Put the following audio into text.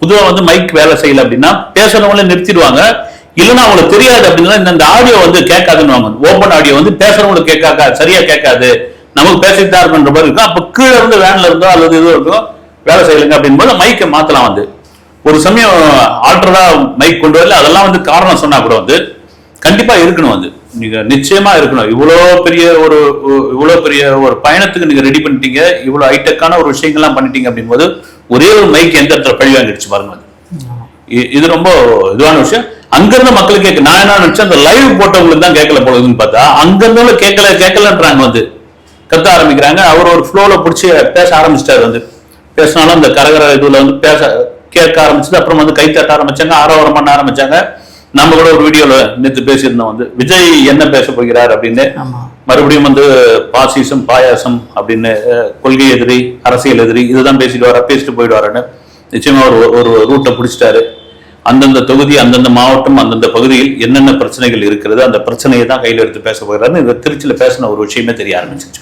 பொதுவா வந்து மைக் வேலை செய்யல அப்படின்னா பேசுறவங்கள நிறுத்திடுவாங்க. இல்லைன்னா அவங்களுக்கு தெரியாது அப்படின்னா இந்த ஆடியோ வந்து கேட்காதுன்னு, ஓப்பன் ஆடியோ வந்து பேசுறவங்களுக்கு சரியா கேட்காது, நமக்கு பேசிட்டு தான் இருக்குன்ற மாதிரி இருக்கும். அப்ப கீழே இருந்து வேன்ல இருந்தோ அல்லது இது இருக்கோ வேலை செய்யலுங்க அப்படின் போது மைக்கை மாத்தலாம். வந்து ஒரு சமயம் ஆல்டரா மைக் கொண்டு வரல, அதெல்லாம் வந்து காரணம் சொன்னா கூட வந்து கண்டிப்பா இருக்கணும். வந்து நீங்க நிச்சயமா இருக்கணும். இவ்வளவு பெரிய ஒரு பயணத்துக்கு நீங்க ரெடி பண்ணிட்டீங்க, இவ்வளவு ஹைடெக்கான ஒரு விஷயங்கள்லாம் பண்ணிட்டீங்க அப்படின் போது ஒரே ஒரு மைக் எந்த இடத்துல பழி வாங்கிடுச்சு பாருங்க. இது ரொம்ப இதுவான விஷயம். அங்கிருந்த மக்களுக்கு கேட்க, நான் என்ன நினைச்சேன், அந்த லைவ் போட்டவங்களுக்கு தான் கேட்கல போடுதுன்னு பார்த்தா அங்கிருந்த கேட்கலன்றாங்க, வந்து கத்த ஆரம்பிக்கிறாங்க. அவர் ஒரு ஃப்ளோல பிடிச்சி பேச ஆரம்பிச்சிட்டாரு. வந்து பேசினாலும் அந்த கரகர இதுல வந்து கேட்க ஆரம்பிச்சது. அப்புறம் வந்து கை தட்ட ஆரம்பிச்சாங்க, ஆரோவரம் பண்ண ஆரம்பிச்சாங்க. நம்ம கூட ஒரு வீடியோல நேற்று பேசியிருந்தோம், வந்து விஜய் என்ன பேச போகிறார் அப்படின்னு. மறுபடியும் வந்து பாசிசம் பாயாசம் அப்படின்னு, கொள்கை எதிரி அரசியல் எதிரி இதுதான் பேசிட்டு போயிடுவாருன்னு நிச்சயமா ஒரு ரூட்டை பிடிச்சிட்டாரு. அந்தந்த தொகுதி, அந்தந்த மாவட்டம், அந்தந்த பகுதியில் என்னென்ன பிரச்சனைகள் இருக்கிறது, அந்த பிரச்சனையை தான் கையில் எடுத்து பேச போகிறாருன்னு திருச்சியில பேசின ஒரு விஷயமே தெரிய ஆரம்பிச்சிச்சு.